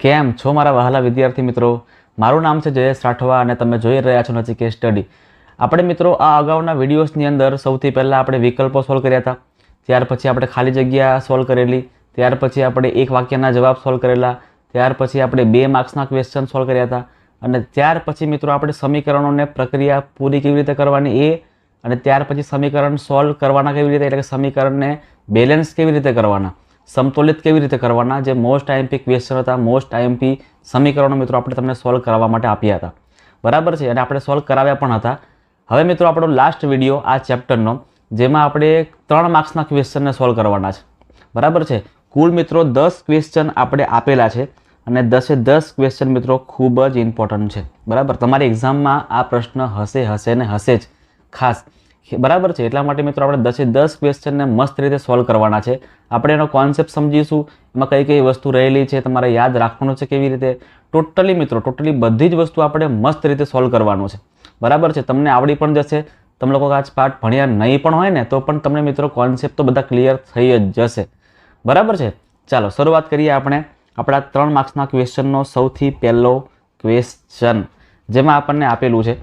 કેમ છો મારા વહાલા વિદ્યાર્થી મિત્રો? મારું નામ છે જયેશ રાઠવા અને તમે જોઈ રહ્યા છો નચિકેત સ્ટડી. આપણે મિત્રો આ અગાઉના વિડીયોઝની અંદર સૌથી પહેલાં આપણે વિકલ્પો સોલ્વ કર્યા હતા, ત્યાર પછી આપણે ખાલી જગ્યા સોલ્વ કરેલી, ત્યાર પછી આપણે એક વાક્યના જવાબ સોલ્વ કરેલા, ત્યાર પછી આપણે 2 માર્ક્સના ક્વેશ્ચન સોલ્વ કર્યા હતા અને ત્યાર પછી મિત્રો આપણે સમીકરણોને પ્રક્રિયા પૂરી કેવી રીતે કરવાની એ અને ત્યાર પછી સમીકરણ સોલ્વ કરવાના કેવી રીતે, એટલે કે સમીકરણને બેલેન્સ કેવી રીતે કરવાના, સમતોલિત કેવી રીતે કરવાના, જે મોસ્ટ આઈએમપી ક્વેશ્ચન હતા, મોસ્ટ આઈએમપી સમીકરણો મિત્રો આપણે તમને સોલ્વ કરવા માટે આપ્યા હતા. બરાબર છે, અને આપણે સોલ્વ કરાવ્યા પણ હતા. હવે મિત્રો આપણો લાસ્ટ વિડીયો આ ચેપ્ટરનો, જેમાં આપણે 3 માર્ક્સના ક્વેશ્ચનને સોલ્વ કરવાના છે. બરાબર છે, કુલ મિત્રો 10 ક્વેશ્ચન આપણે આપેલા છે અને 10 ક્વેશ્ચન મિત્રો ખૂબ જ ઇમ્પોર્ટન્ટ છે. બરાબર, તમારી એક્ઝામમાં આ પ્રશ્ન હશે ને હશે જ ખાસ. બરાબર છે, એટલા માટે મિત્રો આપણે 10 ક્વેશ્ચનને મસ્ત રીતે સોલ્વ કરવાના છે. આપણે એનો કોન્સેપ્ટ સમજીશું, એમાં કઈ કઈ વસ્તુ રહેલી છે, તમારે યાદ રાખવાનું છે કેવી રીતે, ટોટલી બધી જ વસ્તુ આપણે મસ્ત રીતે સોલ્વ કરવાનું છે. બરાબર છે, તમને આવડી પણ જશે. તમે લોકો આજ પાઠ ભણ્યા નહીં પણ હોય ને તો પણ તમને મિત્રો કોન્સેપ્ટ તો બધા ક્લિયર થઈ જ જશે. બરાબર છે, ચાલો શરૂઆત કરીએ આપણે આપણા 3 માર્ક્સના ક્વેશ્ચનનો. સૌથી પહેલો ક્વેશ્ચન જેમાં આપણને આપેલું છે,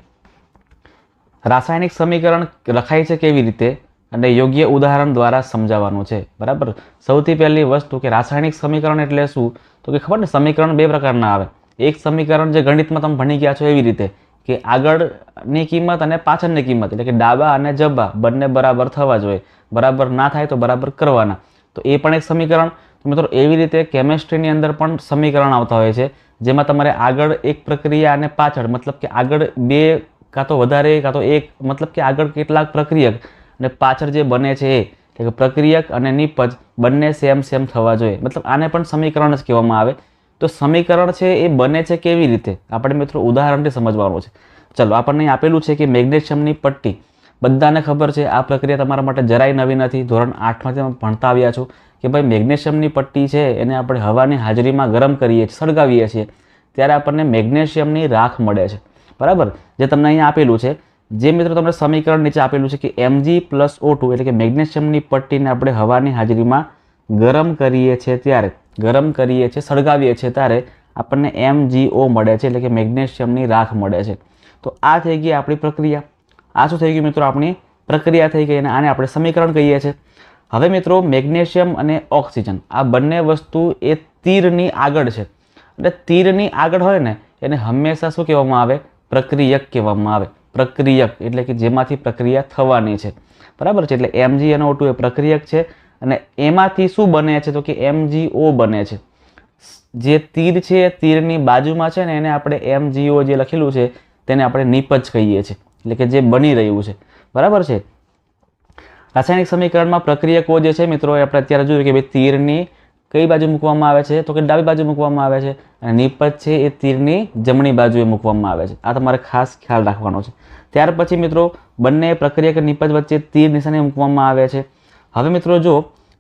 રાસાયણિક સમીકરણ લખાય છે કેવી રીતે અને યોગ્ય ઉદાહરણ દ્વારા સમજાવવાનું છે. બરાબર, સૌથી પહેલી વસ્તુ કે રાસાયણિક સમીકરણ એટલે શું, તો કે ખબર ને, સમીકરણ 2 પ્રકારના આવે. એક સમીકરણ જે ગણિતમાં તમે ભણી ગયા છો એવી રીતે કે આગળની કિંમત અને પાછળની કિંમત, એટલે કે ડાબા અને જબા બંને બરાબર થવા જોઈએ, બરાબર ના થાય તો બરાબર કરવાના, તો એ પણ એક સમીકરણ. તો મિત્રો એવી રીતે કેમેસ્ટ્રીની અંદર પણ સમીકરણ આવતા હોય છે, જેમાં તમારે આગળ એક પ્રક્રિયા અને પાછળ, મતલબ કે આગળ 2 કાં તો વધારે કાં તો એક, મતલબ કે આગળ કેટલાક પ્રક્રિયક અને પાછળ જે બને છે એ, એટલે કે પ્રક્રિયક અને નિપજ બંને સેમ થવા જોઈએ. મતલબ આને પણ સમીકરણ જ કહેવામાં આવે. તો સમીકરણ છે એ બને છે કેવી રીતે, આપણે મિત્રો ઉદાહરણથી સમજવાનું છે. ચલો, આપણને અહીં આપેલું છે કે મેગ્નેશિયમની પટ્ટી. બધાને ખબર છે આ પ્રક્રિયા તમારા માટે જરાય નવી નથી, ધોરણ 8માંથી તમે ભણતા આવ્યા છો કે ભાઈ મેગ્નેશિયમની પટ્ટી છે એને આપણે હવાની હાજરીમાં ગરમ કરીએ છીએ, સળગાવીએ છીએ, ત્યારે આપણને મેગ્નેશિયમની રાખ મળે છે. બરાબર, જે તમને અહીંયા આપેલું છે, જે મિત્રો તમને સમીકરણ નીચે આપેલું છે કે Mg+O2 એટલે કે મેગ્નેશિયમની પટ્ટીને આપણે હવાની હાજરીમાં ગરમ કરીએ છીએ ત્યારે, સળગાવીએ છીએ ત્યારે આપણને MgO મળે છે, એટલે કે મેગ્નેશિયમની રાખ મળે છે. તો આ થઈ ગઈ આપણી પ્રક્રિયા. આ શું થઈ ગયું મિત્રો, આપણી પ્રક્રિયા થઈ ગઈ અને આને આપણે સમીકરણ કહીએ છીએ. હવે મિત્રો મેગ્નેશિયમ અને ઓક્સિજન આ બંને વસ્તુ એ તીરની આગળ છે, એટલે તીરની આગળ હોય ને એને હંમેશા શું કહેવામાં આવે, પ્રક્રિયક કહેવામાં આવે. પ્રક્રિયક એટલે કે જેમાંથી પ્રક્રિયા થવાની છે. બરાબર છે, એટલે MgNO2 એ પ્રક્રિયક છે અને એમાંથી શું બને છે તો કે MgO બને છે. જે તીર છે એ તીરની બાજુમાં છે ને એને આપણે MgO જે લખેલું છે તેને આપણે નિપજ કહીએ છીએ, એટલે કે જે બની રહ્યું છે. બરાબર છે, રાસાયણિક સમીકરણમાં પ્રક્રિયકો જે છે મિત્રો એ આપણે અત્યારે જોયું કે ભાઈ તીરની કઈ બાજુ મૂકવામાં આવે છે તો કે ડાબી બાજુ મૂકવામાં આવે છે અને નિપજ છે એ તીરની જમણી બાજુએ મૂકવામાં આવે છે. આ તમારે ખાસ ખ્યાલ રાખવાનો છે. ત્યાર પછી મિત્રો બંને પ્રક્રિયક અને નિપજ વચ્ચે તીર નિશાની મૂકવામાં આવે છે. હવે મિત્રો જો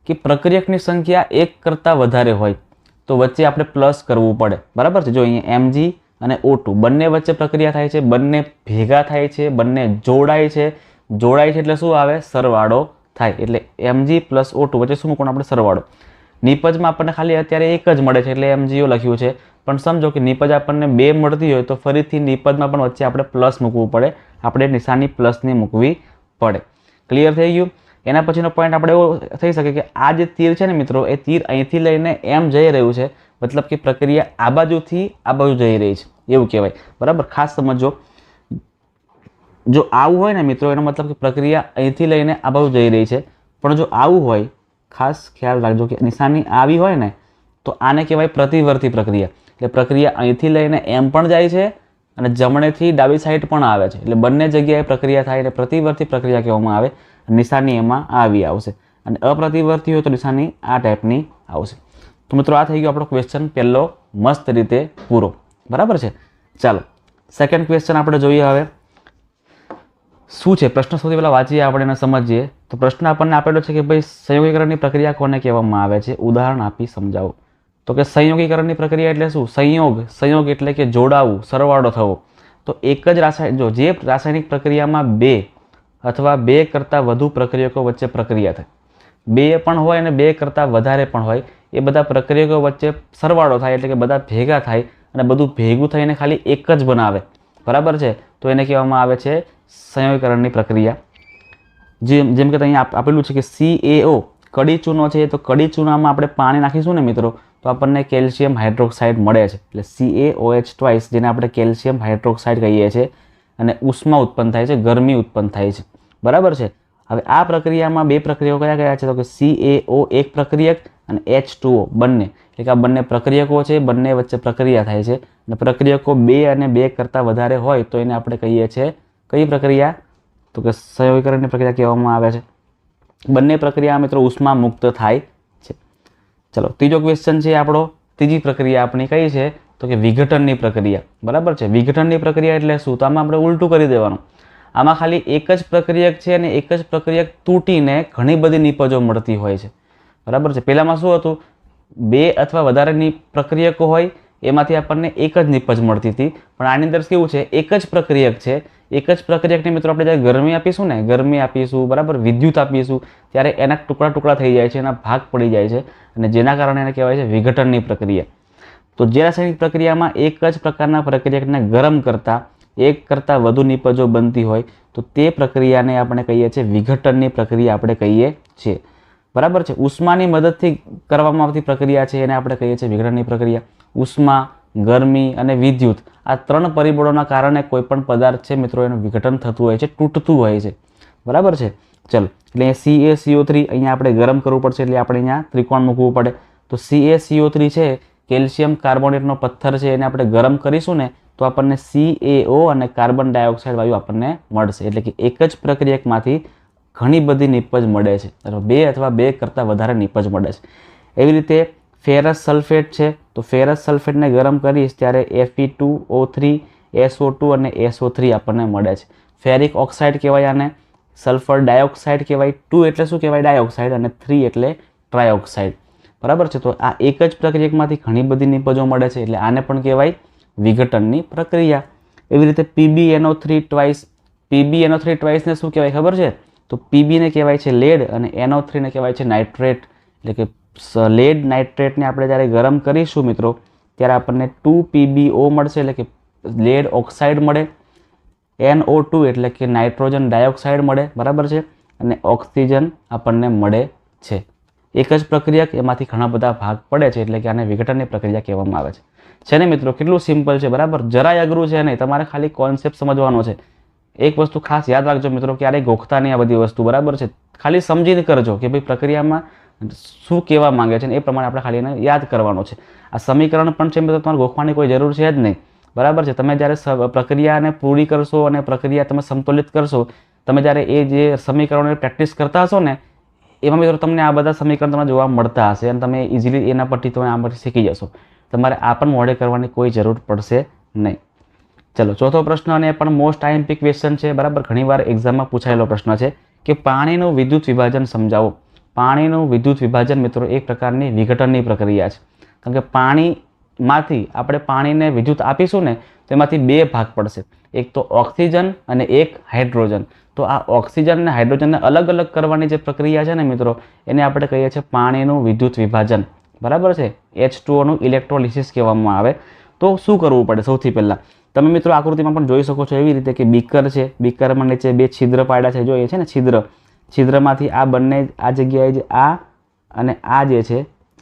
કે પ્રક્રિયકની સંખ્યા 1 કરતાં વધારે હોય તો વચ્ચે આપણે પ્લસ કરવું પડે. બરાબર છે, જો અહીંયા Mg અને O2 બંને વચ્ચે પ્રક્રિયા થાય છે, બંને ભેગા થાય છે, બંને જોડાય છે એટલે શું આવે, સરવાળો થાય. એટલે Mg+O2 વચ્ચે શું મૂકવાનું આપણે, સરવાળો. નિપજમાં આપણને ખાલી અત્યારે 1 જ મળે છે એટલે MgO લખ્યું છે, પણ સમજો કે નિપજ આપણને 2 મળતી હોય તો ફરીથી નિપજમાં પણ વચ્ચે આપણે પ્લસ મૂકવું પડે, આપણે નિશાની પ્લસની મૂકવી પડે. ક્લિયર થઈ ગયું? એના પછીનો પોઈન્ટ આપણે એવો થઈ શકે કે આ જે તીર છે ને મિત્રો, એ તીર અહીંથી લઈને એમ જઈ રહ્યું છે, મતલબ કે પ્રક્રિયા આ બાજુથી આ બાજુ જઈ રહી છે એવું કહેવાય. બરાબર, ખાસ સમજો. જો આવું હોય ને મિત્રો એનો મતલબ કે પ્રક્રિયા અહીંથી લઈને આ બાજુ જઈ રહી છે, પણ જો આવું હોય, ખાસ ખ્યાલ રાખજો કે નિશાની આવી હોય ને તો આને કહેવાય પ્રતિવર્તી પ્રક્રિયા. એટલે પ્રક્રિયા અહીંથી લઈને એમ પણ જાય છે અને જમણેથી ડાબી સાઈડ પણ આવે છે, એટલે બંને જગ્યાએ પ્રક્રિયા થાય એટલે પ્રતિવર્તી પ્રક્રિયા કહેવામાં આવે. નિશાની એમાં આવી આવશે અને અપ્રતિવર્તી હોય તો નિશાની આ ટાઈપની આવશે. તો મિત્રો આ થઈ ગયો આપણો ક્વેશ્ચન પહેલો મસ્ત રીતે પૂરો. બરાબર છે, ચાલો સેકન્ડ ક્વેશ્ચન આપણે જોઈએ. હવે શું છે પ્રશ્ન, સૌથી પહેલાં વાંચીએ આપણે એને સમજીએ. તો પ્રશ્ન આપણને આપેલો છે કે ભાઈ સંયોગીકરણની પ્રક્રિયા કોને કહેવામાં આવે છે, ઉદાહરણ આપી સમજાવો. તો કે સંયોગીકરણની પ્રક્રિયા એટલે શું, સંયોગ એટલે કે જોડાવું, સરવાળો થવો. તો એક જ જે રાસાયણિક પ્રક્રિયામાં 2 અથવા 2 કરતાં વધુ પ્રક્રિયકો વચ્ચે પ્રક્રિયા થાય, 2 પણ હોય અને 2 કરતાં વધારે પણ હોય, એ બધા પ્રક્રિયકો વચ્ચે સરવાળો થાય એટલે કે બધા ભેગા થાય અને બધું ભેગું થઈને ખાલી એક જ બનાવે, બરાબર છે, તો એને કહેવામાં આવે છે સંયોગીકરણની પ્રક્રિયા. જેમ કે અહીંયા આપેલું છે કે CaO કડી ચૂનો છે, તો કડી ચૂનામાં આપણે પાણી નાખીશું ને મિત્રો તો આપણને કેલ્શિયમ હાઇડ્રોક્સાઇડ મળે છે, એટલે CaOH જેને આપણે કેલ્શિયમ હાઇડ્રોક્સાઇડ કહીએ છીએ, અને ઉષ્મા ઉત્પન્ન થાય છે, ગરમી ઉત્પન્ન થાય છે, બરાબર છે. હવે આ પ્રક્રિયામાં બે પ્રક્રિયાઓ કયા છે, તો કે CaO એક પ્રક્રિયક અને H2O બંને, એટલે કે આ બંને પ્રક્રિયકો છે, બંને વચ્ચે પ્રક્રિયા થાય છે, અને પ્રક્રિયકો 2 અને 2 કરતાં વધારે હોય તો એને આપણે કહીએ છીએ કઈ પ્રક્રિયા, તો કે સંયોગીકરણની પ્રક્રિયા કહેવામાં આવે છે. બંને પ્રક્રિયા મિત્રો ઉષ્મા મુક્ત થાય છે. ચલો ત્રીજો ક્વેશ્ચન છે આપણો, ત્રીજી પ્રક્રિયા આપણી કઈ છે, તો કે વિઘટનની પ્રક્રિયા, બરાબર છે. વિઘટનની પ્રક્રિયા એટલે શું, તો આમાં આપણે ઉલટું કરી દેવાનું. આમાં ખાલી એક જ પ્રક્રિયક છે અને એક જ પ્રક્રિયક તૂટીને ઘણી બધી નિપજો મળતી હોય છે, બરાબર છે. પહેલામાં શું હતું, 2 અથવા વધારેની પ્રક્રિયકો હોય એમાંથી આપણને એક જ નિપજ મળતી હતી, પણ આની અંદર કેવું છે, એક જ પ્રક્રિયક છે, એક જ પ્રક્રિયકને મિત્રો આપણે જ્યારે ગરમી આપીશું ને, ગરમી આપીશું, બરાબર, વિદ્યુત આપીશું, ત્યારે એના ટુકડા ટુકડા થઈ જાય છે, એના ભાગ પડી જાય છે, અને જેના કારણે એને કહેવાય છે વિઘટનની પ્રક્રિયા. તો જે રાસાયણિક પ્રક્રિયામાં એક જ પ્રકારના પ્રક્રિયકને ગરમ કરતાં એક કરતાં વધુ નિપજો બનતી હોય તો તે પ્રક્રિયાને આપણે કહીએ છીએ વિઘટનની પ્રક્રિયા આપણે કહીએ છીએ, બરાબર છે. ઉષ્માની મદદથી કરવામાં આવતી પ્રક્રિયા છે એને આપણે કહીએ છીએ વિઘટનની પ્રક્રિયા. ઉષ્મા, ગરમી અને વિદ્યુત આ 3 પરિબળોના કારણે કોઈ પણ પદાર્થ છે મિત્રો એનું વિઘટન થતું હોય છે, તૂટતું હોય છે, બરાબર છે. ચલો એટલે CaCO3 અહીંયા આપણે ગરમ કરવું પડશે, એટલે આપણે અહીંયા ત્રિકોણ મૂકવું પડે. તો CaCO3 છે કેલ્શિયમ કાર્બોનેટનો પથ્થર છે, એને આપણે ગરમ કરીશું ને તો આપણને CaO અને કાર્બન ડાયોક્સાઇડ વાયુ આપણને મળશે, એટલે કે એક જ પ્રક્રિયકમાંથી ઘણી બધી નિપજ મળે છે, 2 અથવા 2 કરતાં વધારે નિપજ મળે છે. એવી રીતે ફેરસ સલ્ફેટ છે, તો ફેરસ સલ્ફેટને ગરમ કરીશ ત્યારે Fe2O3, SO2 અને SO3 આપણને મળે છે. ફેરિક ઓક્સાઇડ કહેવાય આને, સલ્ફર ડાયોક્સાઇડ કહેવાય. 2 એટલે શું કહેવાય, ડાયોક્સાઇડ, અને 3 એટલે ટ્રાયોક્સાઇડ, બરાબર છે. તો આ એક જ પ્રક્રિયકમાંથી ઘણી બધી નિપજો મળે છે, એટલે આને પણ કહેવાય વિઘટનની પ્રક્રિયા. એવી રીતે PbNO3 ટ્વાઇસ, PbNO3 ટ્વાઇસને શું કહેવાય ખબર છે, તો Pb ને કહેવાય છે લેડ અને NO3 ને કહેવાય છે નાઇટ્રેટ, એટલે કે લેડ નાઇટ્રેટને આપણે જ્યારે ગરમ કરીશું મિત્રો ત્યારે આપણને 2PbO મળશે, એટલે કે લેડ ઓક્સાઇડ મળે. NO2 એટલે કે નાઇટ્રોજન ડાયોક્સાઇડ મળે, બરાબર છે, અને ઓક્સિજન આપણને મળે છે. એક જ પ્રક્રિયક એમાંથી ઘણા બધા ભાગ પડે છે, એટલે કે આને વિઘટનની પ્રક્રિયા કહેવામાં આવે છે ને મિત્રો. કેટલું સિમ્પલ છે, બરાબર, જરાય અઘરું છે નહીં, તમારે ખાલી કોન્સેપ્ટ સમજવાનો છે. એક વસ્તુ ખાસ યાદ રાખજો મિત્રો, ક્યારેય ગોખતા નહીં આ બધી વસ્તુ, બરાબર છે. ખાલી સમજીને કરજો કે ભાઈ પ્રક્રિયામાં શું કહેવા માંગે છે, એ પ્રમાણે આપણે ખાલી એને યાદ કરવાનો છે. આ સમીકરણ પણ છે મિત્રો, તમારે ગોખવાની કોઈ જરૂર છે જ નહીં, બરાબર છે. તમે જ્યારે પ્રક્રિયાને પૂરી કરશો અને પ્રક્રિયા તમે સંતુલિત કરશો, તમે જ્યારે એ જે સમીકરણોની પ્રેક્ટિસ કરતા હશો ને એમાં મિત્રો તમને આ બધા સમીકરણ તમને જોવા મળતા હશે, અને તમે ઇઝીલી એના પરથી તમે આ પરથી શીખી જશો. તમારે આ પણ મોઢે કરવાની કોઈ જરૂર પડશે નહીં. ચલો ચોથો પ્રશ્ન, અને એ પણ મોસ્ટ IMP ક્વેશ્ચન છે, બરાબર, ઘણીવાર એક્ઝામમાં પૂછાયેલો પ્રશ્ન છે કે પાણીનું વિદ્યુત વિભાજન સમજાવો. પાણીનું વિદ્યુત વિભાજન મિત્રો એક પ્રકારની વિઘટનની પ્રક્રિયા છે, કારણ કે પાણીમાંથી આપણે પાણીને વિદ્યુત આપીશું ને તો એમાંથી 2 ભાગ પડશે, એક તો ઓક્સિજન અને એક હાઇડ્રોજન. તો આ ઓક્સિજન અને હાઇડ્રોજનને અલગ અલગ કરવાની જે પ્રક્રિયા છે ને મિત્રો એને આપણે કહીએ છીએ પાણીનું વિદ્યુત વિભાજન, બરાબર છે. H2O નું ઇલેક્ટ્રોલિસિસ કહેવામાં આવે. તો શું કરવું પડે, સૌથી પહેલાં તમે મિત્રો આકૃતિમાં પણ જોઈ શકો છો એવી રીતે કે બીકર છે, બીકરમાં નીચે 2 છિદ્ર પાડ્યા છે, જો એ છે ને છિદ્રમાંથી આ બંને આ જગ્યાએ જે આ અને આ જે છે,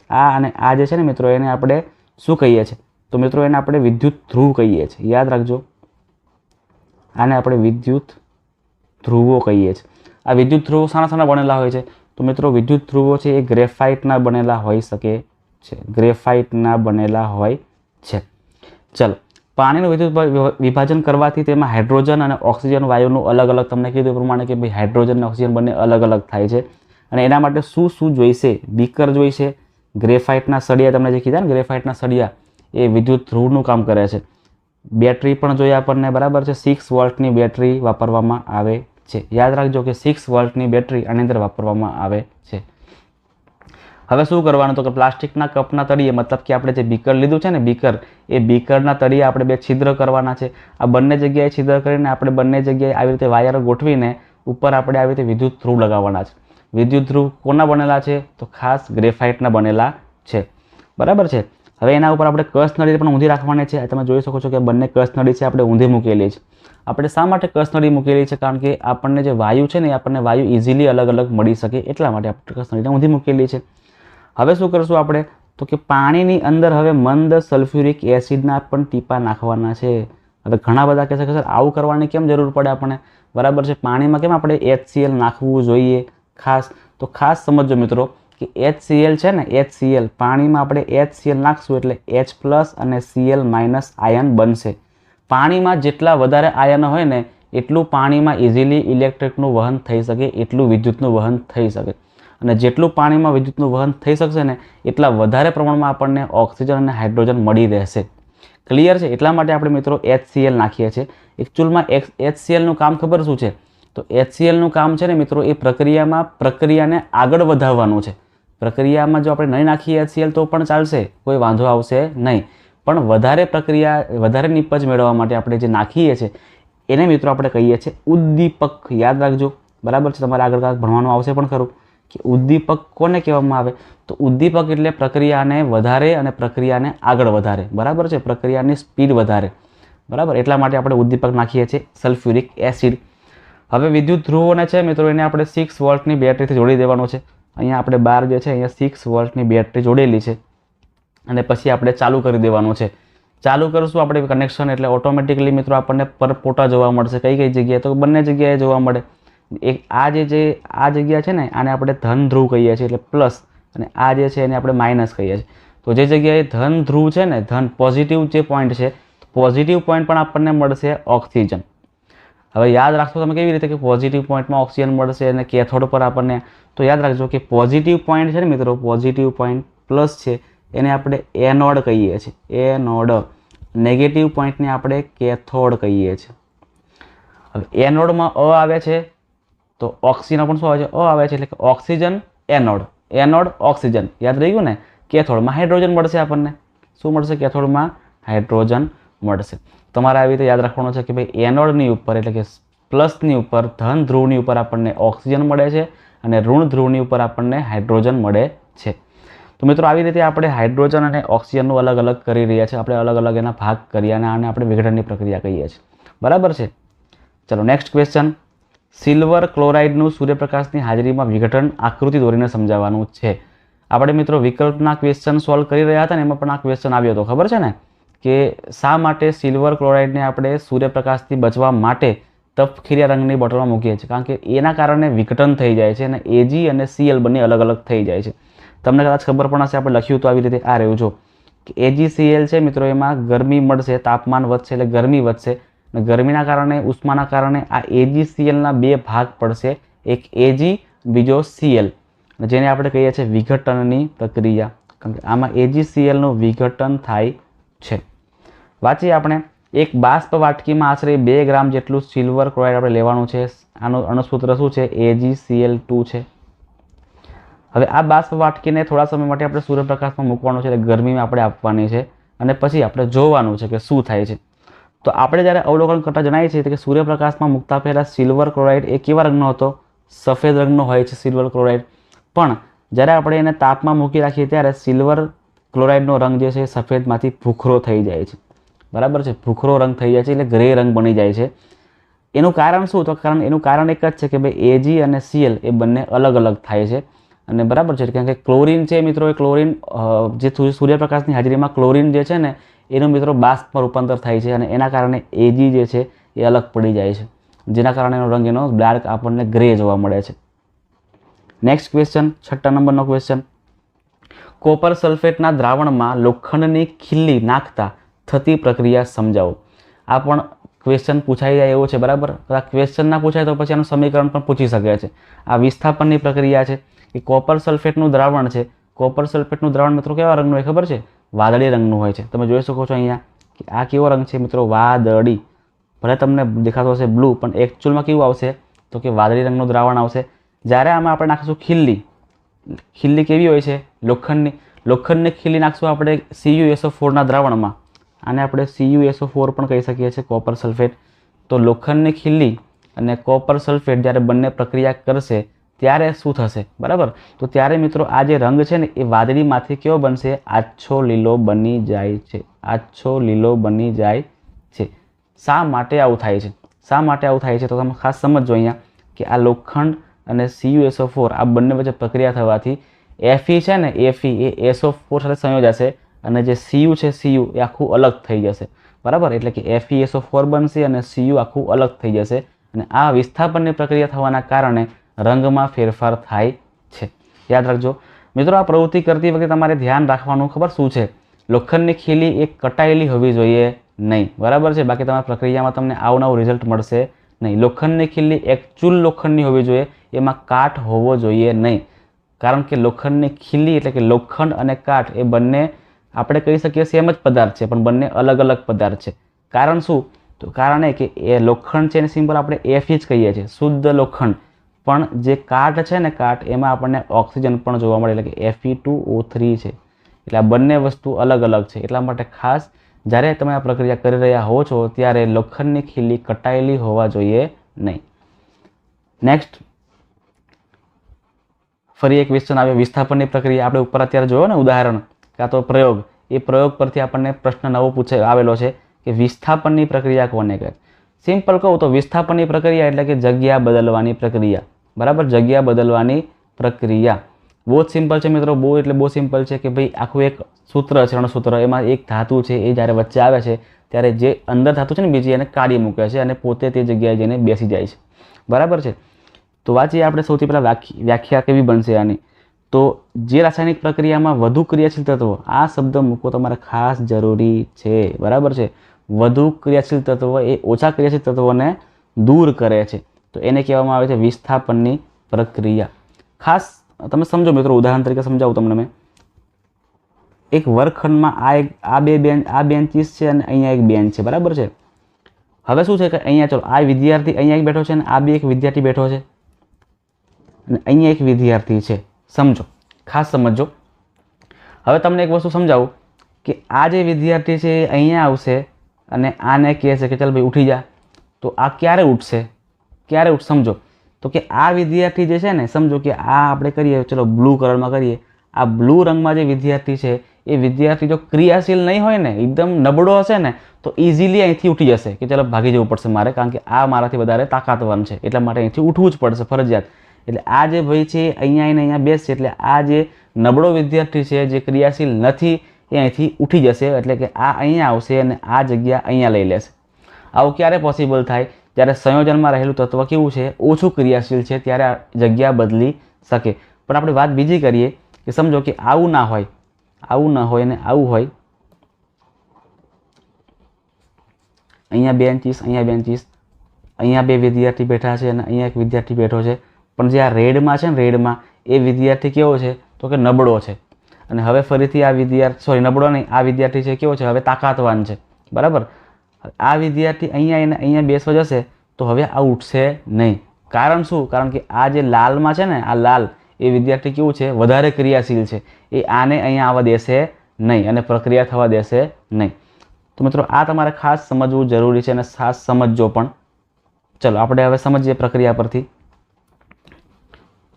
આ અને આ જે છે ને મિત્રો એને આપણે શું કહીએ છીએ, તો મિત્રો એને આપણે વિદ્યુત ધ્રુવ કહીએ છીએ, યાદ રાખજો. આને આપણે વિદ્યુત ધ્રુવો કહીએ છીએ. આ વિદ્યુત ધ્રુવો શાના બનેલા હોય છે, તો મિત્રો વિદ્યુત ધ્રુવો છે એ ગ્રેફાઇટના બનેલા હોઈ શકે છે, ગ્રેફાઇટના બનેલા હોય છે. ચલો પાણીનું વિદ્યુત વિભાજન કરવાથી તેમાં હાઇડ્રોજન અને ઓક્સિજન વાયુનું અલગ અલગ, તમને કીધું એ પ્રમાણે કે ભાઈ હાઇડ્રોજન અને ઓક્સિજન બંને અલગ અલગ થાય છે, અને એના માટે શું જોઈશે, બીકર જોઈશે, ગ્રેફાઇટના સળિયા, તમને જે કીધા ને ગ્રેફાઇટના સળિયા એ વિદ્યુત ધ્રુવનું કામ કરે છે. બેટરી પણ જોઈએ આપણને, બરાબર છે. 6 વોલ્ટની બેટરી વાપરવામાં આવે છે, યાદ રાખજો કે 6 વોલ્ટની બેટરી આની અંદર વાપરવામાં આવે છે. હવે શું કરવાનું, તો કે પ્લાસ્ટિકના કપના તળિયે, મતલબ કે આપણે જે બીકર લીધું છે ને બીકર, એ બીકરના તળિયે આપણે 2 છિદ્ર કરવાના છે. આ બંને જગ્યાએ છિદ્ર કરીને આપણે બંને જગ્યાએ આવી રીતે વાયર ગોઠવીને ઉપર આપણે આવી રીતે વિદ્યુત ધ્રુવ લગાવવાના છે. વિદ્યુત ધ્રુવ કોના બનેલા છે, તો ખાસ ગ્રેફાઇટના બનેલા છે, બરાબર છે। હવે એના ઉપર આપણે કસ નળી પણ ઊંધી રાખવાની છે। તમે જોઈ શકો છો કે બંને કસ નળી છે આપણે ઊંધી મૂકેલી છે। આપણે શા માટે કસ નળી મૂકેલી છે? કારણ કે આપણને જે વાયુ છે ને આપણને વાયુ ઇઝીલી અલગ અલગ મળી શકે એટલા માટે આપણે કસ નળીને ઊંધી મૂકેલી છે। હવે શું કરશું આપણે? તો કે પાણીની અંદર હવે મંદ સલ્ફ્યુરિક એસિડના પણ ટીપા નાખવાના છે। હવે ઘણા બધા કહેશે કે સર આવું કરવાની કેમ જરૂર પડે આપણને, બરાબર છે? પાણીમાં કેમ આપણે HCl નાખવું જોઈએ ખાસ? તો ખાસ સમજો મિત્રો કે HCl છે ને, HCl પાણીમાં આપણે HCl નાખશું એટલે H+ અને Cl- આયન બનશે। પાણીમાં જેટલા વધારે આયન હોય ને એટલું પાણીમાં ઇઝીલી ઇલેક્ટ્રિકનું વહન થઈ શકે, એટલું વિદ્યુતનું વહન થઈ શકે। અને જેટલું પાણીમાં વિદ્યુતનું વહન થઈ શકશે ને એટલા વધારે પ્રમાણમાં આપણને ઓક્સિજન અને હાઇડ્રોજન મળી રહેશે। ક્લિયર છે? એટલા માટે આપણે મિત્રો HCl નાખીએ છીએ। એકચ્યુઅલમાં HClનું કામ ખબર શું છે? તો HClનું કામ છે ને મિત્રો એ પ્રક્રિયાને આગળ વધારવાનું છે। પ્રક્રિયામાં જો આપણે નહીં નાખીએ HCl તો પણ ચાલશે, કોઈ વાંધો આવશે નહીં, પણ વધારે નિપજ મેળવવા માટે આપણે જે નાખીએ છીએ એને મિત્રો આપણે કહીએ છીએ ઉદ્દીપક। યાદ રાખજો, બરાબર છે? તમારે આગળ ભણવાનું આવશે પણ ખરું કે ઉદ્દીપક કોને કહેવામાં આવે? તો ઉદ્દીપક એટલે પ્રક્રિયાને વધારે અને પ્રક્રિયાને આગળ વધારે, બરાબર છે? પ્રક્રિયાની સ્પીડ વધારે, બરાબર? એટલા માટે આપણે ઉદ્દીપક નાખીએ છીએ સલ્ફ્યુરિક એસિડ। હવે વિદ્યુત ધ્રુવોને છે મિત્રો એને આપણે 6 વોલ્ટની બેટરીથી જોડી દેવાનો છે। અહીંયા આપણે બાર જે છે અહીંયા 6 વોલ્ટની બેટરી જોડેલી છે અને પછી આપણે ચાલુ કરી દેવાનું છે। ચાલુ કરશું આપણે કનેક્શન એટલે ઓટોમેટિકલી મિત્રો આપણને પરપોટા જોવા મળશે। કઈ કઈ જગ્યાએ? તો બંને જગ્યાએ જોવા મળે। એક આ જગ્યા છે ને આને આપણે ધન ધ્રુવ કહીએ છીએ એટલે પ્લસ, અને આ જે છે એને આપણે માઇનસ કહીએ છીએ। તો જે જગ્યાએ ધન ધ્રુવ છે ને, ધન પોઝિટિવ જે પોઈન્ટ છે, પોઝિટિવ પોઈન્ટ પણ આપણને મળશે ઓક્સિજન। હવે યાદ રાખશો તમે કેવી રીતે કે પોઝિટિવ પોઈન્ટમાં ઓક્સિજન મળશે અને કેથોડ પર આપણને? તો યાદ રાખજો કે પોઝિટિવ પોઈન્ટ છે ને મિત્રો, પોઝિટિવ પોઈન્ટ પ્લસ છે એને આપણે એનોડ કહીએ છીએ, એનોડ। નેગેટિવ પોઈન્ટને આપણે કેથોડ કહીએ છીએ। હવે એનોડમાં અ આવે છે તો ઓક્સિજન પણ શું આવે છે? અ આવે છે, એટલે કે ઓક્સિજન એનોડ, એનોડ ઓક્સિજન। યાદ રહી ગયું ને? કેથોડમાં હાઇડ્રોજન મળશે આપણને। શું મળશે? કેથોડમાં હાઇડ્રોજન મળશે। તમારે આવી રીતે યાદ રાખવાનું છે કે ભાઈ એનોડની ઉપર એટલે કે પ્લસની ઉપર, ધન ધ્રુવની ઉપર આપણને ઓક્સિજન મળે છે અને ઋણ ધ્રુવની ઉપર આપણને હાઇડ્રોજન મળે છે। તો મિત્રો આવી રીતે આપણે હાઇડ્રોજન અને ઓક્સિજનનું અલગ અલગ કરી રહ્યા છીએ। આપણે અલગ અલગ એના ભાગ કર્યા અને આને આપણે વિઘટનની પ્રક્રિયા કહીએ છીએ, બરાબર છે? ચલો નેક્સ્ટ ક્વેશ્ચન। સિલ્વર ક્લોરાઇડનું સૂર્યપ્રકાશની હાજરીમાં વિઘટન આકૃતિ દોરીને સમજાવવાનું છે। આપણે મિત્રો વિકલ્પના ક્વેશ્ચન સોલ્વ કરી રહ્યા હતા ને એમાં પણ આ ક્વેશ્ચન આવ્યો હતો, ખબર છે ને? કે શા માટે સિલ્વર ક્લોરાઇડને આપણે સૂર્યપ્રકાશથી બચવા માટે તપખીરિયા રંગની બોટલમાં મૂકીએ છીએ? કારણ કે એના કારણે વિઘટન થઈ જાય છે અને Ag અને Cl બંને અલગ અલગ થઈ જાય છે। તમને કદાચ ખબર પણ હશે, આપણે લખ્યું તો આવી રીતે આ રહ્યું જો કે AgCl છે મિત્રો, એમાં ગરમી મળશે, તાપમાન વધશે એટલે ગરમી વધશે અને ગરમીના કારણે, ઉષ્માના કારણે આ AgClના બે ભાગ પડશે, એક Ag, બીજો Cl, જેને આપણે કહીએ છીએ વિઘટનની પ્રક્રિયા। કારણ કે આમાં AgClનું વિઘટન થાય છે। વાંચીએ આપણે। એક બાષ્પ વાટકીમાં આશરે 2 ગ્રામ જેટલું સિલ્વર ક્લોરાઇડ આપણે લેવાનું છે। આનું અણુસૂત્ર શું છે? AgCl2 છે। હવે આ બાષ્પ વાટકીને થોડા સમય માટે આપણે સૂર્યપ્રકાશમાં મૂકવાનું છે, એટલે ગરમીમાં આપણે આપવાની છે અને પછી આપણે જોવાનું છે કે શું થાય છે। તો આપણે જ્યારે અવલોકન કરતા જણાવીએ છીએ કે સૂર્યપ્રકાશમાં મૂકતા પહેલાં સિલ્વર ક્લોરાઇડ એ કેવા રંગનો હતો? સફેદ રંગનો હોય છે સિલ્વર ક્લોરાઇડ। પણ જ્યારે આપણે એને તાપમાં મૂકી રાખીએ ત્યારે સિલ્વર ક્લોરાઇડનો રંગ જે છે સફેદમાંથી ભૂખરો થઈ જાય છે, બરાબર છે? ભૂખરો રંગ થઈ જાય છે એટલે ગ્રે રંગ બની જાય છે। એનું કારણ શું? તો એનું કારણ એક જ છે કે ભાઈ Ag અને Cl એ બંને અલગ અલગ થાય છે અને બરાબર છે? કારણ કે ક્લોરીન છે મિત્રો, એ ક્લોરીન જે સૂર્યપ્રકાશની હાજરીમાં ક્લોરીન જે છે ને એનું મિત્રો બાષ્પમાં રૂપાંતર થાય છે અને એના કારણે Ag જે છે એ અલગ પડી જાય છે, જેના કારણે એનો રંગ એનો ડાર્ક આપણને ગ્રે જોવા મળે છે। નેક્સ્ટ ક્વેશ્ચન, 6 નંબરનો ક્વેશ્ચન। કોપર સલ્ફેટના દ્રાવણમાં લોખંડની ખીલ્લી નાખતા થતી પ્રક્રિયા સમજાવો। આ પણ ક્વેશ્ચન પૂછાઈ જાય એવું છે, બરાબર? આ ક્વેશ્ચન ના પૂછાય તો પછી આનું સમીકરણ પણ પૂછી શકે છે। આ વિસ્થાપનની પ્રક્રિયા છે કે કોપર સલ્ફેટનું દ્રાવણ છે। કોપર સલ્ફેટનું દ્રાવણ મિત્રો કેવા રંગનું હોય ખબર છે? વાદળી રંગનું હોય છે। તમે જોઈ શકો છો અહીંયા કે આ કેવો રંગ છે મિત્રો? વાદળી। ભલે તમને દેખાતો હશે બ્લુ, પણ એકચ્યુઅલમાં કેવું આવશે? તો કે વાદળી રંગનું દ્રાવણ આવશે। જ્યારે આમાં આપણે નાખીશું ખીલ્લી, ખીલ્લી કેવી હોય છે? લોખંડની ખીલ્લી નાખશું આપણે CuSO4ના દ્રાવણમાં, આને આપણે CuSO4 પણ કહી શકીએ છીએ, કોપર સલ્ફેટ। તો લોખંડની ખીલ્લી અને કોપર સલ્ફેટ જ્યારે બંને પ્રક્રિયા કરશે ત્યારે શું થશે, બરાબર? તો ત્યારે મિત્રો આ જે રંગ છે ને એ વાદળીમાંથી કેવો બનશે? આછો લીલો બની જાય છે, આછો લીલો બની જાય છે. શા માટે આવું થાય છે? શા માટે આવું થાય છે તો તમે ખાસ સમજો અહીંયા કે આ લોખંડ અને CuSO4 આ બંને વચ્ચે પ્રક્રિયા થવાથી Fe છે ને Fe એ SO4 સાથે સંયોજાશે અને જે Cu છે Cu એ આખું અલગ થઈ જશે, બરાબર? એટલે કે FeSO4 બનશે અને Cu આખું અલગ થઈ જશે અને આ વિસ્થાપનની પ્રક્રિયા થવાના કારણે રંગમાં ફેરફાર થાય છે. યાદ રાખજો મિત્રો, આ પ્રવૃત્તિ કરતી વખતે તમારે ધ્યાન રાખવાનું ખબર શું છે? લોખંડની ખીલી એક કટાયેલી હોવી જોઈએ નહીં, બરાબર છે? બાકી તમારી પ્રક્રિયામાં તમને આવું નવું રિઝલ્ટ મળશે નહીં. લોખંડની ખીલી એકચુઅલ લોખંડની હોવી જોઈએ, એમાં કાટ હોવો જોઈએ નહીં. કારણ કે લોખંડની ખીલી એટલે કે લોખંડ અને કાટ એ બંને આપણે કહી શકીએ સેમ જ પદાર્થ છે, પણ બંને અલગ અલગ પદાર્થ છે. કારણ શું? તો કારણ એ કે એ લોખંડ છે એને સિમ્પલ આપણે Fe જ કહીએ છીએ, શુદ્ધ લોખંડ. પણ જે કાટ છે ને કાટ એમાં આપણને ઓક્સિજન પણ જોવા મળે એટલે કે Fe2O3 છે. એટલે આ બંને વસ્તુ અલગ અલગ છે. એટલા માટે ખાસ જ્યારે તમે આ પ્રક્રિયા કરી રહ્યા હો છો ત્યારે લોખંડની ખીલી કટાયેલી હોવા જોઈએ નહીં. નેક્સ્ટ ફરી એક ક્વેશ્ચન આવ્યો, વિસ્થાપનની પ્રક્રિયા. આપણે ઉપર અત્યારે જોયો ને ઉદાહરણ કાં તો પ્રયોગ, એ પ્રયોગ પરથી આપણને પ્રશ્ન નવો આવેલો છે કે વિસ્થાપનની પ્રક્રિયા કોને કહે? સિમ્પલ કહું તો વિસ્થાપનની પ્રક્રિયા એટલે કે જગ્યા બદલવાની પ્રક્રિયા, બરાબર? જગ્યા બદલવાની પ્રક્રિયા બહુ જ સિમ્પલ છે મિત્રો, બહુ એટલે બહુ સિમ્પલ છે કે ભાઈ આખું એક સૂત્ર છે, અણુસૂત્ર, એમાં એક ધાતુ છે એ જ્યારે વચ્ચે આવે છે ત્યારે જે અંદર ધાતુ છે ને બીજી એને કાઢી મૂકે છે અને પોતે તે જગ્યાએ જઈને બેસી જાય છે, બરાબર છે? તો વાંચીએ આપણે સૌથી પહેલાં વ્યાખ્યા કેવી બનશે આની. તો જે રાસાયણિક પ્રક્રિયામાં વધુ ક્રિયાશીલ તત્વો, આ શબ્દ મૂકવો તમારે ખાસ જરૂરી છે, બરાબર છે? વધુ ક્રિયાશીલ તત્વો એ ઓછા ક્રિયાશીલ તત્વોને દૂર કરે છે, તો એને કહેવામાં આવે છે વિસ્થાપનની પ્રક્રિયા. ખાસ તમે સમજો મિત્રો, ઉદાહરણ તરીકે સમજાવું તમને મેં. એક વર્ગખંડમાં આ બેન્ચીસ છે અને અહીંયા એક બેન્ચ છે, બરાબર છે? હવે શું છે કે અહીંયા ચલો આ વિદ્યાર્થી અહીંયા એક બેઠો છે અને આ બી એક વિદ્યાર્થી બેઠો છે અને અહીંયા એક વિદ્યાર્થી છે. સમજો, ખાસ સમજો. હવે તમને એક વસ્તુ સમજાવું કે આ જે વિદ્યાર્થી છે એ અહીંયા આવશે અને આને કહે છે કે ચાલ ભાઈ ઉઠી જા, તો આ ક્યારે ઉઠશે? ક્યારે સમજો તો કે આ વિદ્યાર્થી જે છે ને, સમજો કે આ આપણે કરીએ, ચલો બ્લુ કલરમાં કરીએ, આ બ્લુ રંગમાં જે વિદ્યાર્થી છે એ વિદ્યાર્થી જો ક્રિયાશીલ નહીં હોય ને, એકદમ નબળો હશે ને, તો ઇઝીલી અહીંથી ઉઠી જશે કે ચાલો ભાગી જવું પડશે મારે, કારણ કે આ મારાથી વધારે તાકાતવાન છે, એટલા માટે અહીંથી ઉઠવું જ પડશે ફરજિયાત. એટલે આ જે ભાઈ છે અહીંયા આવીને અહીંયા બેસશે, એટલે આ જે નબળો વિદ્યાર્થી છે જે ક્રિયાશીલ નથી એ અહીંથી ઉઠી જશે, એટલે કે આ અહીંયા આવશે અને આ જગ્યા અહીંયા લઈ લેશે. આવું ક્યારે પોસિબલ થાય? જ્યારે સંયોજનમાં રહેલું તત્વ કેવું છે? ઓછું ક્રિયાશીલ છે, ત્યારે આ જગ્યા બદલી શકે. પણ આપણે વાત બીજી કરીએ કે સમજો કે આવું ના હોય, આવું ના હોય અને આવું હોય, અહીંયા બેન્ચીસ, અહીંયા બેન્ચીસ, અહીંયા બે વિદ્યાર્થી બેઠા છે અને અહીંયા એક વિદ્યાર્થી બેઠો છે, પણ જે આ રેડમાં છે ને રેડમાં એ વિદ્યાર્થી કેવો છે તો કે નબળો છે. અને હવે ફરીથી આ વિદ્યાર્થી નબળો નહીં, આ વિદ્યાર્થી છે કેવો છે? હવે તાકાતવાન છે, બરાબર? આ વિદ્યાર્થી અહીંયા બેસવા જશે તો હવે આ ઉઠશે નહીં. કારણ શું? કારણ કે આ જે લાલમાં છે ને, આ લાલ એ વિદ્યાર્થી કેવું છે? વધારે ક્રિયાશીલ છે, એ આને અહીંયા આવવા દેશે નહીં અને પ્રક્રિયા થવા દેશે નહીં. તો મિત્રો આ તમારે ખાસ સમજવું જરૂરી છે અને ખાસ સમજજો પણ. ચલો આપણે હવે સમજીએ પ્રક્રિયા પરથી.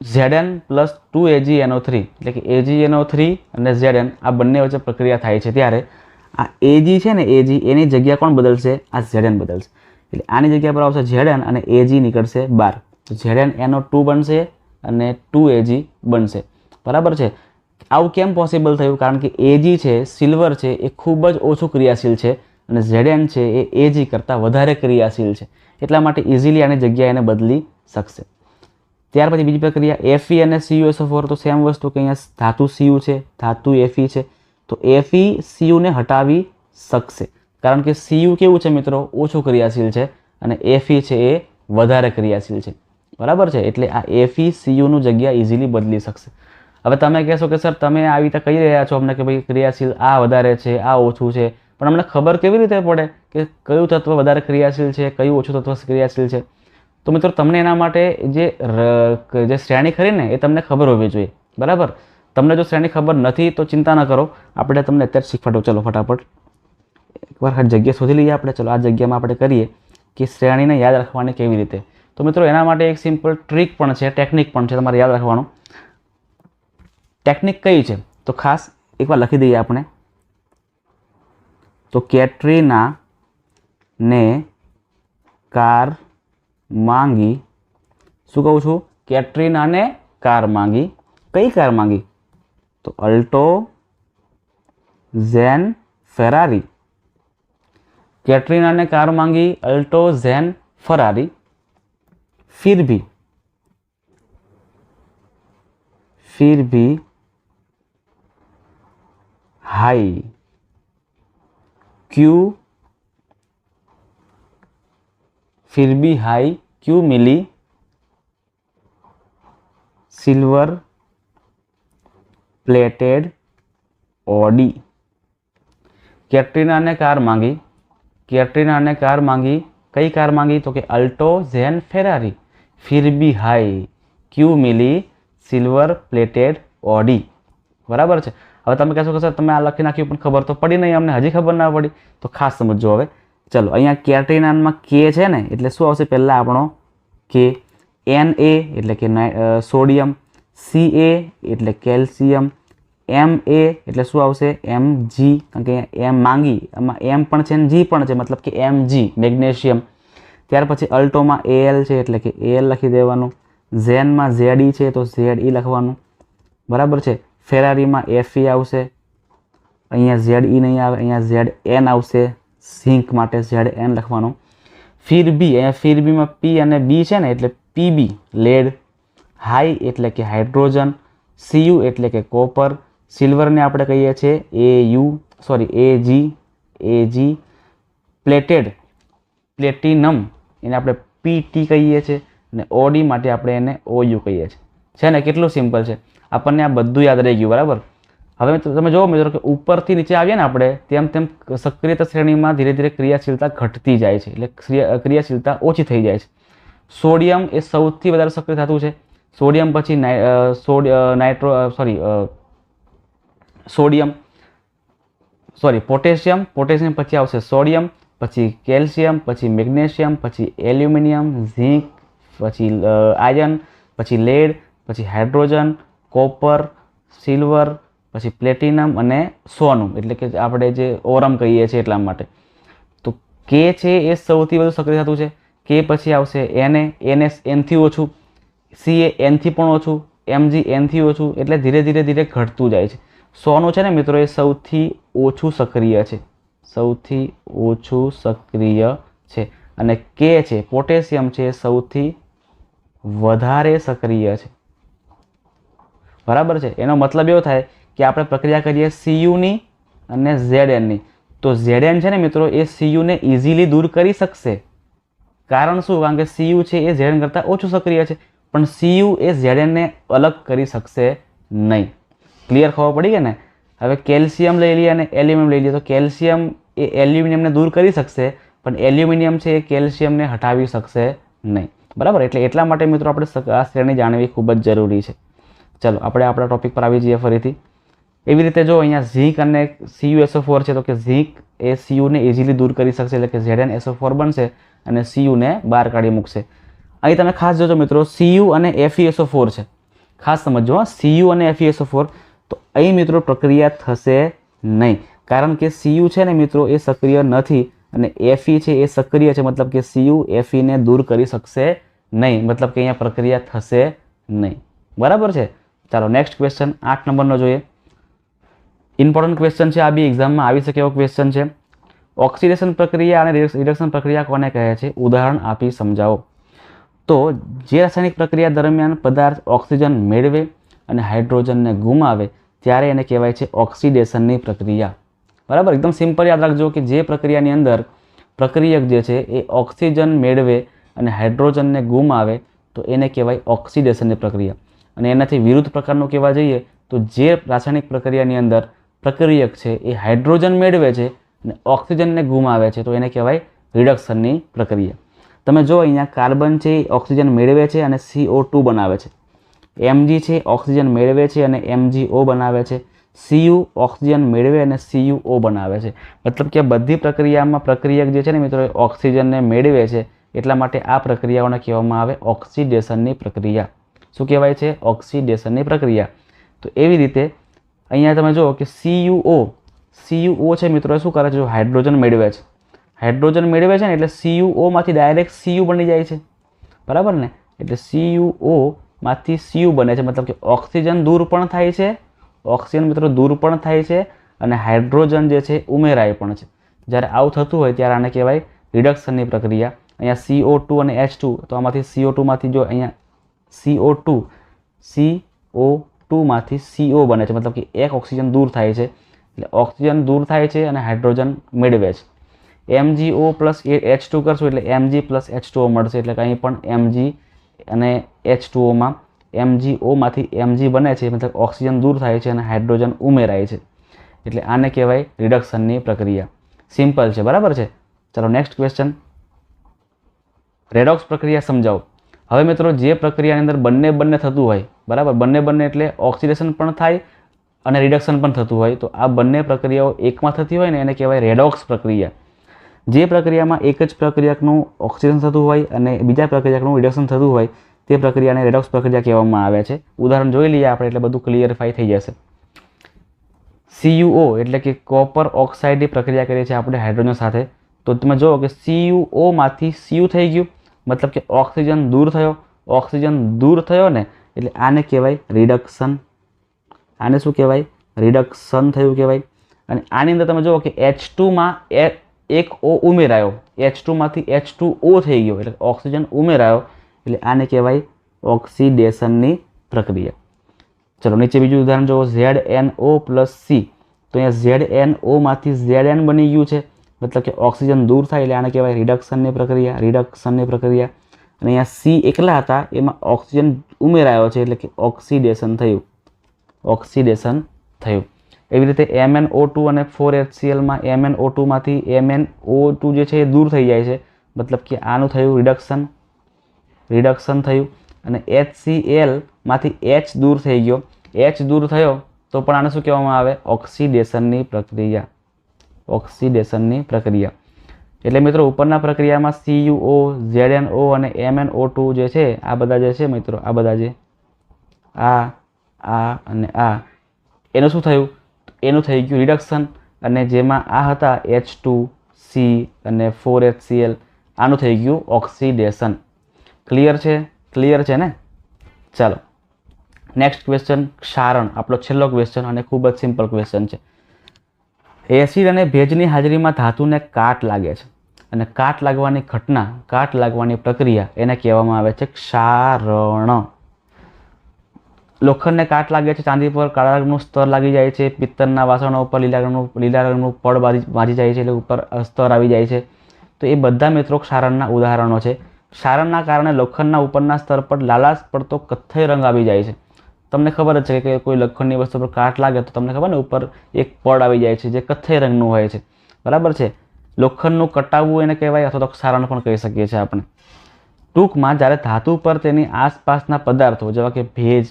Zn + 2AgNO3 એટલે કે AgNO3 અને Zn આ બંને વચ્ચે પ્રક્રિયા થાય છે ત્યારે આ Ag છે ને, Ag એની જગ્યા કોણ બદલશે? આ Zn બદલશે. એટલે આની જગ્યા પર આવશે Zn અને Ag નીકળશે બહાર, તો ZnNO2 બનશે અને 2Ag બનશે, બરાબર છે? આવું કેમ પોસિબલ થયું? કારણ કે Ag છે, સિલ્વર છે, એ ખૂબ જ ઓછું ક્રિયાશીલ છે અને Zn છે એ Ag કરતાં વધારે ક્રિયાશીલ છે, એટલા માટે ઇઝીલી આની જગ્યા એને બદલી શકશે. ત્યાર પછી બીજી પ્રક્રિયા Fe અને CuSO4, તો સેમ વસ્તુ કે અહીંયા ધાતુ Cu છે, ધાતુ Fe છે, તો Fe Cu ને હટાવી શકશે કારણ કે Cu કેવું છે મિત્રો? ઓછું ક્રિયાશીલ છે અને Fe છે એ વધારે ક્રિયાશીલ છે, બરાબર છે? એટલે આ Fe Cu નું જગ્યા ઇઝીલી બદલી શકશે. હવે તમે કહેશો કે સર તમે આવી રીતે કહી રહ્યા છો અમને કે ભાઈ ક્રિયાશીલ આ વધારે છે, આ ઓછું છે, પણ અમને ખબર કેવી રીતે પડે કે કયું તત્વ વધારે ક્રિયાશીલ છે, કયું ઓછું તત્વ ક્રિયાશીલ છે? તો મિત્રો તમને એના માટે જે શ્રેણી ખરી ને એ તમને ખબર હોવી જોઈએ, બરાબર? તમને જો શ્રેણી ખબર નથી તો ચિંતા ન કરો, આપણે તમને અત્યારે શીખવાડો. ચલો ફટાફટ એકવાર જગ્યા શોધી લઈએ આપણે. ચલો આ જગ્યામાં આપણે કરીએ કે શ્રેણીને યાદ રાખવાની કેવી રીતે. તો મિત્રો એના માટે એક સિમ્પલ ટ્રીક પણ છે, ટેકનિક પણ છે, તમારે યાદ રાખવાનું. ટેકનિક કઈ છે તો ખાસ એકવાર લખી દઈએ આપણે. તો કેટરીના ને કાર માંગી. શું કહું છું? કેટરીનાને કાર માંગી. કઈ કાર માંગી? તો અલ્ટો ઝેન ફેરારી. कैटरीना ने कार मांगी अल्टो ज़ेन फरारी. फिर भी हाई क्यों मिली सिल्वर प्लेटेड ऑडी. कैटरीना ने कार मांगी. कैटरीना ने कार मांगी. कई कार मांगी? तो कि अल्टो ज़ेन फेरारी. फिर भी हाई क्यों मिली सिल्वर प्लेटेड ऑडी. बराबर है. હવે તમે કહેશો કે સર તમે આ લખી નાખ્યું પણ ખબર તો પડી નહીં, અમને હજી ખબર ના પડી. તો ખાસ સમજો. હવે ચલો, અહીંયા કેટરીનામાં કે છે ને, એટલે શું આવશે? પહેલાં આપણો કે. Na એટલે કે સોડિયમ. Ca એટલે કેલ્શિયમ. Ma એટલે શું આવશે? Mg. કારણ કે એમ માંગી, એમાં એમ પણ છે ને જી પણ છે, મતલબ કે Mg મેગ્નેશિયમ. ત્યાર પછી અલ્ટોમાં Al છે એટલે કે Al લખી દેવાનું. ઝેનમાં Ze છે તો Ze લખવાનું. બરાબર છે. ફેરારીમાં Fe આવશે. અહીંયા Ze નહીં આવે, અહીંયા Zn આવશે. ઝિંક માટે Zn લખવાનું. ફિર બી, અહીંયા ફિર બીમાં P અને B છે ને એટલે Pb લેડ. હાઈ એટલે કે હાઇડ્રોજન. Cu એટલે કે કોપર. સિલ્વરને આપણે કહીએ છીએ Ag. પ્લેટિનમ એને આપણે PT કહીએ છીએ અને ઓડી માટે આપણે એને OU કહીએ છીએ. છે ને? કેટલું સિમ્પલ છે. આપણને આ બધું યાદ રહી ગયું. બરાબર. હવે તમે જુઓ મિત્રો કે ઉપરથી નીચે આવીએ ને આપણે, તેમ તેમ સક્રિયતા શ્રેણીમાં ધીરે ધીરે ક્રિયાશીલતા ઘટતી જાય છે, એટલે ક્રિયાશીલતા ઓછી થઈ જાય છે. સોડિયમ એ સૌથી વધારે સક્રિય થતું છે. સોડિયમ પછી પોટેશિયમ પછી આવશે સોડિયમ, પછી કેલ્શિયમ, પછી મેગ્નેશિયમ, પછી એલ્યુમિનિયમ, ઝિંક, પછી આયર્ન, પછી લેડ, પછી હાઇડ્રોજન, કોપર, સિલ્વર, પછી પ્લેટિનમ અને સોનું, એટલે કે આપણે જે ઓરમ કહીએ છીએ એટલા માટે. તો કે છે એ સૌથી વધુ સક્રિય થતું છે. કે પછી આવશે NS એનથી ઓછું, Ca એનથી પણ ઓછું, Mg એનથી ઓછું, એટલે ધીરે ધીરે ઘટતું જાય છે. સોનું છે ને મિત્રો એ સૌથી ઓછું સક્રિય છે, અને કે છે પોટેશિયમ છે એ સૌથી વધારે સક્રિય છે. બરાબર છે. એનો મતલબ એવો થાય કે આપણે પ્રક્રિયા કરીએ Cu ની અને Zn ની, તો Zn છે ને મિત્રો એ Cu ને ઇઝીલી દૂર કરી શકશે. કારણ શું? કારણ કે Cu છે એ Zn કરતાં ઓછું સક્રિય છે, પણ Cu એ Zn ને અલગ કરી શકશે નહીં. ક્લિયર? ખબર પડી ગઈ ને? હવે કેલ્શિયમ લઈ લઈએ અને એલ્યુમિનિયમ લઈ લઈએ. તો કેલ્શિયમ એ એલ્યુમિનિયમને દૂર કરી શકશે, પણ એલ્યુમિનિયમ છે એ કેલ્શિયમને હટાવી શકશે નહીં. બરાબર. એટલે એટલા માટે મિત્રો આપણે આ શ્રેણી જાણવી ખૂબ જ જરૂરી છે. ચલો આપણે આપણા ટોપિક પર આવી જઈએ ફરીથી. એવી રીતે જો અહીંયા ઝીંક અને CuSO4 છે, તો કે ઝીંક એ Cu ને ઇઝીલી દૂર કરી શકશે, એટલે કે ZnSO4 બનશે અને Cu ને બહાર કાઢી મૂકશે. અહીં તમે ખાસ જોજો મિત્રો, Cu અને FeSO4 છે. ખાસ સમજો, Cu અને FeSO4. તો અહીં મિત્રો પ્રક્રિયા થશે નહીં, કારણ કે Cu છે ને મિત્રો એ સક્રિય નથી અને Fe છે એ સક્રિય છે, મતલબ કે Cu Fe ને દૂર કરી શકશે નહીં, મતલબ કે અહીંયા પ્રક્રિયા થશે નહીં. બરાબર છે. ચાલો નેક્સ્ટ ક્વેશ્ચન 8 નંબરનો જોઈએ. ઇમ્પોર્ટન્ટ ક્વેશ્ચન છે, આ બી એક્ઝામમાં આવી શકે એવો ક્વેશ્ચન છે. ઓક્સિડેશન પ્રક્રિયા અને રિડક્શન પ્રક્રિયા કોને કહે છે? ઉદાહરણ આપી સમજાવો. તો જે રાસાયણિક પ્રક્રિયા દરમિયાન પદાર્થ ઓક્સિજન મેળવે અને હાઇડ્રોજનને ગુમાવે ત્યારે એને કહેવાય છે ઓક્સિડેશનની પ્રક્રિયા. બરાબર. એકદમ સિમ્પલ યાદ રાખજો કે જે પ્રક્રિયાની અંદર પ્રક્રિયક જે છે એ ઓક્સિજન મેળવે અને હાઇડ્રોજનને ગુમાવે તો એને કહેવાય ઓક્સિડેશનની પ્રક્રિયા. અને એનાથી વિરુદ્ધ પ્રકારનું કહેવા જઈએ તો જે રાસાયણિક પ્રક્રિયાની અંદર પ્રક્રિયક છે એ હાઇડ્રોજન મેળવે છે અને ઓક્સિજનને ગુમાવે છે તો એને કહેવાય રિડક્શનની પ્રક્રિયા. તમે જો અહીંયા કાર્બન છે એ ઓક્સિજન મેળવે છે અને CO2 બનાવે છે. Mg છે ઓક્સિજન મેળવે છે અને MgO બનાવે છે. Cu ઓક્સિજન મેળવે અને CuO બનાવે છે. મતલબ કે બધી પ્રક્રિયામાં પ્રક્રિયક જે છે ને મિત્રો એ ઓક્સિજનને મેળવે છે એટલા માટે આ પ્રક્રિયાઓને કહેવામાં આવે ઓક્સિડેશનની પ્રક્રિયા. શું કહેવાય છે? ઓક્સિડેશનની પ્રક્રિયા. તો એવી રીતે અહીંયા તમે જુઓ કે CuO છે મિત્રો, શું કરે છે? જો હાઇડ્રોજન મેળવે છે, હાઇડ્રોજન મેળવે છે ને એટલે CuOમાંથી ડાયરેક્ટ Cu બની જાય છે, બરાબર ને? એટલે CuOમાંથી Cu બને છે, મતલબ કે ઓક્સિજન દૂર પણ થાય છે, ઓક્સિજન મિત્રો દૂર પણ થાય છે અને હાઇડ્રોજન જે છે ઉમેરાય પણ છે. જ્યારે આવું થતું હોય ત્યારે આને કહેવાય રિડક્શનની પ્રક્રિયા. અહીંયા CO2 અને H2, તો આમાંથી CO2માંથી જો અહીંયા CO2માંથી CO બને છે, મતલબ કે એક ઓક્સિજન દૂર થાય છે, એટલે ઓક્સિજન દૂર થાય છે અને હાઇડ્રોજન મેળવે છે. MgO પ્લસ H2 કરશું એટલે Mg પ્લસ H2O મળશે, એટલે કંઈ પણ Mg અને H2Oમાં MgOમાંથી Mg બને છે, મતલબ ઓક્સિજન દૂર થાય છે અને હાઇડ્રોજન ઉમેરાય છે, એટલે આને કહેવાય રિડક્શનની પ્રક્રિયા. સિમ્પલ છે, બરાબર છે? ચાલો નેક્સ્ટ ક્વેશ્ચન. રેડોક્સ પ્રક્રિયા સમજાવો. હવે મિત્રો જે પ્રક્રિયાની અંદર બંને થતું હોય, બરાબર, બંને એટલે ઓક્સિડેશન પણ થાય અને રિડક્શન પણ થતું હોય, તો આ બંને પ્રક્રિયાઓ એકમાં થતી હોય ને એને કહેવાય રેડોક્સ પ્રક્રિયા. જે પ્રક્રિયામાં એક જ પ્રક્રિયાનું ઓક્સિડેશન થતું હોય અને બીજા પ્રક્રિયાનું રિડક્શન થતું હોય તે પ્રક્રિયાને રેડોક્સ પ્રક્રિયા કહેવામાં આવે છે. ઉદાહરણ જોઈ લઈએ આપણે એટલે બધું ક્લિયરફાઈ થઈ જશે. CuO એટલે કે કોપર ઓક્સાઇડની પ્રક્રિયા કરીએ છીએ આપણે હાઇડ્રોજન સાથે, તો તમે જુઓ કે CuOમાંથી Cu થઈ ગયું, મતલબ કે ઓક્સિજન દૂર થયો. ઓક્સિજન દૂર થયો ને એટલે આને કહેવાય રિડક્શન. આને શું કહેવાય? રિડક્શન થયું કહેવાય. અને આની અંદર તમે જુઓ કે H2માં એક O ઉમેરાયો, H2માંથી H2O થઈ ગયો, એટલે ઓક્સિજન ઉમેરાયો, એટલે આને કહેવાય ઓક્સિડેશનની પ્રક્રિયા. ચલો નીચે બીજું ઉદાહરણ જુઓ. ZNO પ્લસ C, તો અહીંયા ZNOમાંથી Zn બની ગયું છે, મતલબ કે ઓક્સિજન દૂર થાય એટલે આને કહેવાય રિડક્શનની પ્રક્રિયા. રિડક્શનની પ્રક્રિયા. અને અહીંયા C એકલા હતા એમાં ઓક્સિજન ઉમેરાયો છે એટલે કે ઓક્સિડેશન થયું, ઓક્સિડેશન થયું. એવી રીતે MnO2 અને 4HClમાં MnO2માંથી MnO2 જે છે એ દૂર થઈ જાય છે, મતલબ કે આનું થયું રિડક્શન, રિડક્શન થયું. અને HClમાંથી H દૂર થઈ ગયો, H દૂર થયો તો પણ આને શું કહેવામાં આવે? ઓક્સિડેશનની પ્રક્રિયા, ઓક્સિડેશનની પ્રક્રિયા. એટલે મિત્રો ઉપરના પ્રક્રિયામાં CuO, ZnO અને MnO2 જે છે આ બધા જે છે મિત્રો, આ બધા જે આ અને આ, એનું શું થયું? એનું થઈ ગયું રિડક્શન. અને જેમાં આ હતા H2C અને 4HCl, આનું થઈ ગયું ઓક્સિડેશન. ક્લિયર છે? ક્લિયર છે ને? ચાલો નેક્સ્ટ ક્વેશ્ચન. ક્ષારણ, આપણો છેલ્લો ક્વેશ્ચન અને ખૂબ જ સિમ્પલ ક્વેશ્ચન છે. એસિડ અને ભેજની હાજરીમાં ધાતુને કાટ લાગે છે અને કાટ લાગવાની ઘટના, કાટ લાગવાની પ્રક્રિયા એને કહેવામાં આવે છે ક્ષારણ. લોખંડને કાટ લાગે છે, ચાંદી પર કાળા રંગનું સ્તર લાગી જાય છે, પિત્તળના વાસણો ઉપર લીલા રંગનું પડ વાજી જાય છે, એટલે ઉપર સ્તર આવી જાય છે. તો એ બધા મિત્રો ક્ષારણના ઉદાહરણો છે. ક્ષારણના કારણે લોખંડના ઉપરના સ્તર પર લાલાશ પડતો કથ્થઈ રંગ આવી જાય છે. તમને ખબર જ છે કે કોઈ લોખંડની વસ્તુ પર કાટ લાગે તો તમને ખબર ને ઉપર એક પડ આવી જાય છે જે કથ્થઈ રંગનું હોય છે, બરાબર છે? લોખંડનું કટાવવું એને કહેવાય, અથવા તો ક્ષારણ પણ કહી શકીએ છીએ આપણે. ટૂંકમાં જ્યારે ધાતુ પર તેની આસપાસના પદાર્થો જેવા કે ભેજ,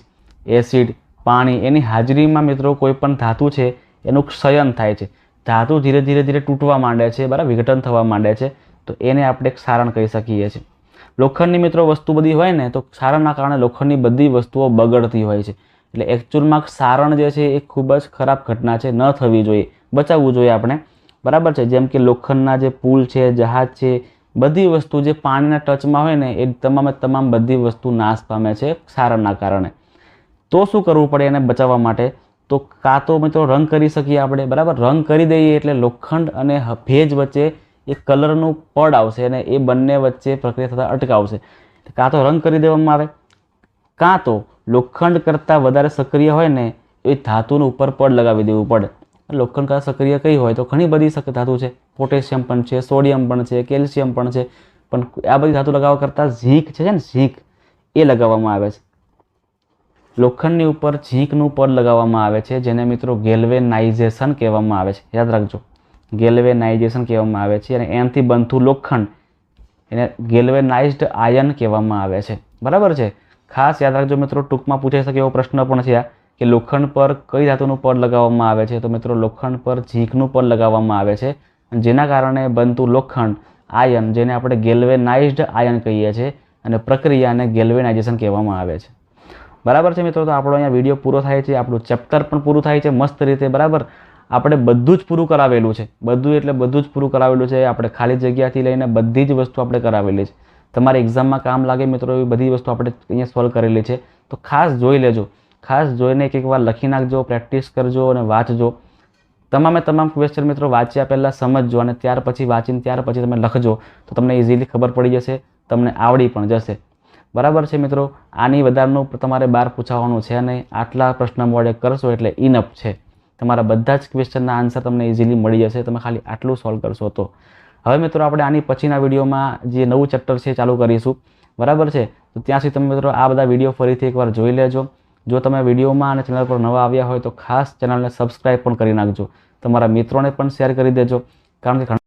એસિડ, પાણી એની હાજરીમાં મિત્રો કોઈ પણ ધાતુ છે એનું ક્ષયન થાય છે, ધાતુ ધીરે ધીરે તૂટવા માંડે છે, બરાબર, વિઘટન થવા માંડે છે, તો એને આપણે ક્ષારણ કહી શકીએ છીએ. લોખંડની મિત્રો વસ્તુ બધી હોય ને તો ક્ષારણના કારણે લોખંડની બધી વસ્તુઓ બગડતી હોય છે. એટલે એકચ્યુઅલમાં ક્ષારણ જે છે એ ખૂબ જ ખરાબ ઘટના છે, ન થવી જોઈએ, બચાવવું જોઈએ આપણે, બરાબર છે? જેમ કે લોખંડના જે પુલ છે, જહાજ છે, બધી વસ્તુ જે પાણીના ટચમાં હોય ને એ તમામ બધી વસ્તુ નાશ પામે છે ક્ષારણના કારણે. તો શું કરવું પડે એને બચાવવા માટે? તો કાં તો મિત્રો રંગ કરી શકીએ આપણે, બરાબર? રંગ કરી દઈએ એટલે લોખંડ અને ભેજ વચ્ચે એક કલરનું પડ આવશે અને એ બંને વચ્ચે પ્રક્રિયા થતાં અટકાવશે. કાં તો રંગ કરી દેવામાં આવે, કાં તો લોખંડ કરતાં વધારે સક્રિય હોય ને એ ધાતુનું ઉપર પડ લગાવી દેવું પડે. લોખંડ કરતાં સક્રિય કઈ હોય તો ઘણી બધી ધાતુ છે, પોટેશિયમ પણ છે, સોડિયમ પણ છે, કેલ્શિયમ પણ છે, પણ આ બધી ધાતુ લગાવવા કરતાં ઝીંક છે ને, ઝીંક એ લગાવવામાં આવે છે. લોખંડની ઉપર ઝીંકનું પડ લગાવવામાં આવે છે જેને મિત્રો ગેલ્વેનાઇઝેશન કહેવામાં આવે છે. યાદ રાખજો, ગેલ્વેનાઇઝેશન કહેવામાં આવે છે. અને એનાથી બનતું લોખંડ એને ગેલ્વેનાઇઝ્ડ આયન કહેવામાં આવે છે, બરાબર છે? ખાસ યાદ રાખજો મિત્રો, ટૂંકમાં પૂછાઈ શકે એવો પ્રશ્ન પણ છે કે લોખંડ પર કઈ ધાતુનું પડ લગાવવામાં આવે છે? તો મિત્રો લોખંડ પર ઝીંકનું પડ લગાવવામાં આવે છે, જેના કારણે બનતું લોખંડ આયન, જેને આપણે ગેલ્વેનાઇઝ્ડ આયન કહીએ છીએ, અને પ્રક્રિયાને ગેલ્વેનાઇઝેશન કહેવામાં આવે છે. બરાબર છે મિત્રો. તો આપણો અહીંયા વિડીયો પૂરો થાય છે, આપણું ચેપ્ટર પણ પૂરું થાય છે મસ્ત રીતે. બરાબર, આપણે બધું જ પૂરું કરાવેલું છે, બધું એટલે બધું જ પૂરું કરાવેલું છે. આપણે ખાલી જગ્યાથી લઈને બધી જ વસ્તુ આપણે કરાવેલી છે. તમારે એક્ઝામમાં કામ લાગે મિત્રો એવી બધી વસ્તુ આપણે અહીંયા સોલ્વ કરેલી છે. તો ખાસ જોઈ લેજો, ખાસ જોઈને એક વાર લખી નાખજો, પ્રેક્ટિસ કરજો અને વાંચજો. તમામ ક્વેશ્ચન મિત્રો વાંચ્યા પહેલાં સમજજો અને ત્યાર પછી વાંચીને ત્યાર પછી તમે લખજો, તો તમને ઇઝીલી ખબર પડી જશે, તમને આવડી પણ જશે. બરાબર છે મિત્રો. આની વધારનું તમારે 12 પૂછાવાનું છે નહીં. આટલા પ્રશ્ન મોડે કરશો એટલે ઇનફ છે. તમારા બધા જ ક્વેશ્ચનના આન્સર તમને ઇઝીલી મળી જશે, તમે ખાલી આટલું સોલ્વ કરશો તો. હવે મિત્રો આપણે આની પછીના વિડીયોમાં જે નવું ચેપ્ટર છે ચાલુ કરીશું. બરાબર છે. તો ત્યાં સુધી તમે મિત્રો આ બધા વિડીયો ફરીથી એકવાર જોઈ લેજો. જો તમે વિડીયોમાં અને ચેનલ પર નવા આવ્યા હોય તો ખાસ ચેનલને સબસ્ક્રાઈબ પણ કરી નાખજો. તમારા મિત્રોને પણ શેર કરી દેજો, કારણ કે